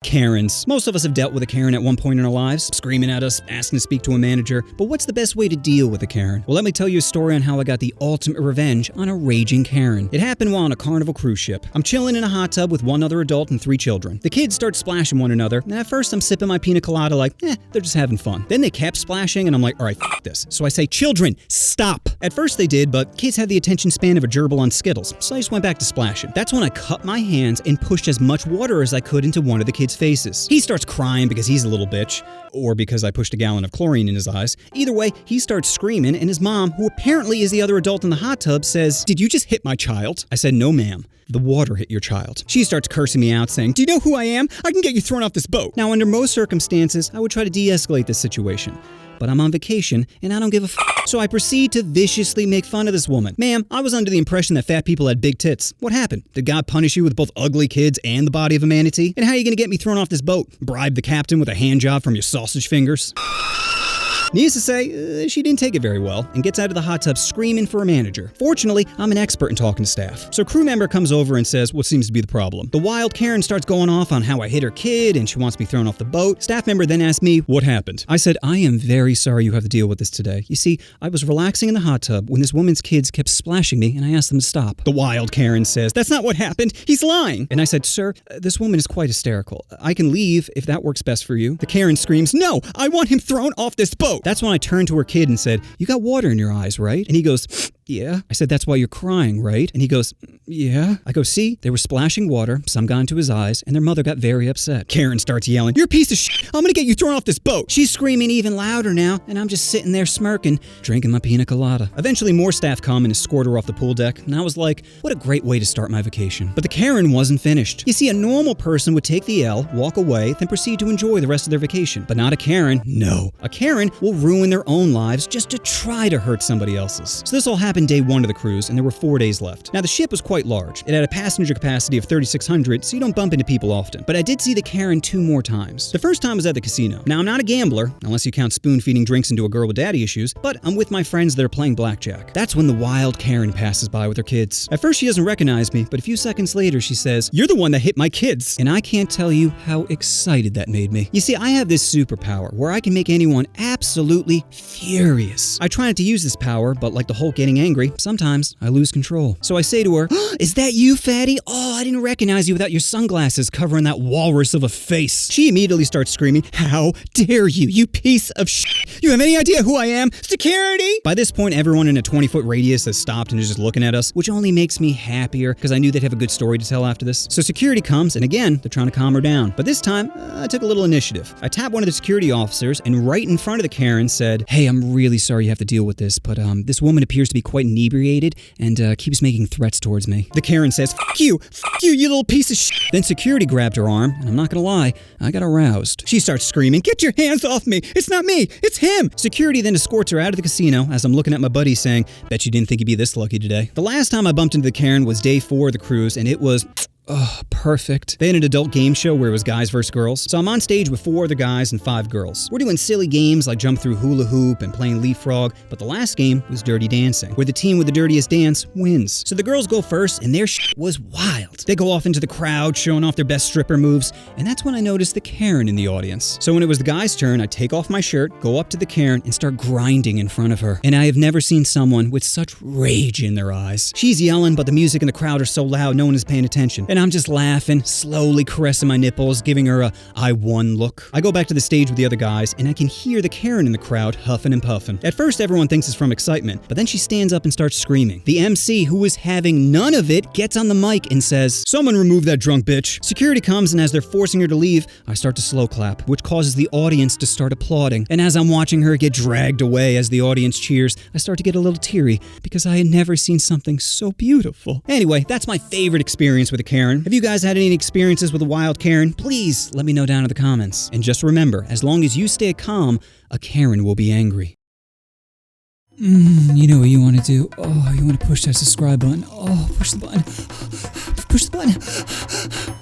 Karens. Most of us have dealt with a Karen at one point in our lives, screaming at us, asking to speak to a manager. But what's the best way to deal with a Karen? Well, let me tell you a story on how I got the ultimate revenge on a raging Karen. It happened while on a Carnival cruise ship. I'm chilling in a hot tub with one other adult and 3 children. The kids start splashing one another, and at first I'm sipping my pina colada like, they're just having fun. Then they kept splashing, and I'm like, all right, f this. So I say, children, stop. At first they did, but kids have the attention span of a gerbil on Skittles, so I just went back to splashing. That's when I cut my hands and pushed as much water as I could into one of the kids' faces. He starts crying because he's a little bitch, or because I pushed a gallon of chlorine in his eyes. Either way, he starts screaming, and his mom, who apparently is the other adult in the hot tub, says, "Did you just hit my child?" I said, "No, ma'am. The water hit your child." She starts cursing me out, saying, "Do you know who I am? I can get you thrown off this boat." Now, under most circumstances, I would try to de-escalate this situation. But I'm on vacation, and I don't give a f***. So I proceed to viciously make fun of this woman. "Ma'am, I was under the impression that fat people had big tits. What happened? Did God punish you with both ugly kids and the body of a manatee? And how are you gonna get me thrown off this boat? Bribe the captain with a hand job from your sausage fingers?" Needless to say, she didn't take it very well and gets out of the hot tub screaming for a manager. Fortunately, I'm an expert in talking to staff. So a crew member comes over and says what seems to be the problem. The wild Karen starts going off on how I hit her kid and she wants me thrown off the boat. Staff member then asks me, "What happened?" I said, "I am very sorry you have to deal with this today. You see, I was relaxing in the hot tub when this woman's kids kept splashing me and I asked them to stop." The wild Karen says, "That's not what happened. He's lying." And I said, "Sir, this woman is quite hysterical. I can leave if that works best for you." The Karen screams, "No, I want him thrown off this boat." That's when I turned to her kid and said, "You got water in your eyes, right?" And he goes, "Yeah." I said, "That's why you're crying, right?" And he goes, "Yeah." I go, "See, they were splashing water, some got into his eyes, and their mother got very upset." Karen starts yelling, "You're a piece of shit. I'm gonna get you thrown off this boat." She's screaming even louder now, and I'm just sitting there smirking, drinking my pina colada. Eventually more staff come and escort her off the pool deck, and I was like, what a great way to start my vacation. But the Karen wasn't finished. You see, a normal person would take the L, walk away, then proceed to enjoy the rest of their vacation. But not a Karen. No. A Karen will ruin their own lives just to try to hurt somebody else's. So this all happened day 1 of the cruise, and there were 4 days left. Now the ship was quite large. It had a passenger capacity of 3,600, so you don't bump into people often. But I did see the Karen 2 more times. The first time was at the casino. Now I'm not a gambler, unless you count spoon-feeding drinks into a girl with daddy issues, but I'm with my friends that are playing blackjack. That's when the wild Karen passes by with her kids. At first she doesn't recognize me, but a few seconds later she says, "You're the one that hit my kids." And I can't tell you how excited that made me. You see, I have this superpower where I can make anyone absolutely furious. I try not to use this power, but like the Hulk getting angry, sometimes I lose control. So I say to her, "Is that you, fatty? Oh, I didn't recognize you without your sunglasses covering that walrus of a face." She immediately starts screaming, "How dare you, you piece of shit! You have any idea who I am? Security!" By this point, everyone in a 20-foot radius has stopped and is just looking at us, which only makes me happier because I knew they'd have a good story to tell after this. So security comes, and again, they're trying to calm her down. But this time, I took a little initiative. I tapped one of the security officers, and right in front of the Karen said, "Hey, I'm really sorry you have to deal with this, but this woman appears to be quite inebriated and keeps making threats towards me." The Karen says, fuck you, you little piece of shit." Then security grabbed her arm, and I'm not gonna lie, I got aroused. She starts screaming, "Get your hands off me! It's not me, it's him!" Security then escorts her out of the casino as I'm looking at my buddy saying, "Bet you didn't think you'd be this lucky today." The last time I bumped into the Karen was day 4 of the cruise, and it was perfect. They had an adult game show where it was guys versus girls. So I'm on stage with 4 other guys and 5 girls. We're doing silly games like jump through hula hoop and playing leapfrog, but the last game was Dirty Dancing, where the team with the dirtiest dance wins. So the girls go first, and their shit was wild. They go off into the crowd, showing off their best stripper moves, and that's when I noticed the Karen in the audience. So when it was the guy's turn, I take off my shirt, go up to the Karen, and start grinding in front of her. And I have never seen someone with such rage in their eyes. She's yelling, but the music and the crowd are so loud, no one is paying attention. And I'm just laughing, slowly caressing my nipples, giving her a "I won" look. I go back to the stage with the other guys, and I can hear the Karen in the crowd huffing and puffing. At first, everyone thinks it's from excitement, but then she stands up and starts screaming. The MC, who is having none of it, gets on the mic and says, "Someone remove that drunk bitch." Security comes, and as they're forcing her to leave, I start to slow clap, which causes the audience to start applauding. And as I'm watching her get dragged away as the audience cheers, I start to get a little teary because I had never seen something so beautiful. Anyway, that's my favorite experience with a Karen. Have you guys had any experiences with a wild Karen? Please let me know down in the comments. And just remember, as long as you stay calm, a Karen will be angry. You know what you want to do? Oh, you want to push that subscribe button. Oh, push the button. Push the button.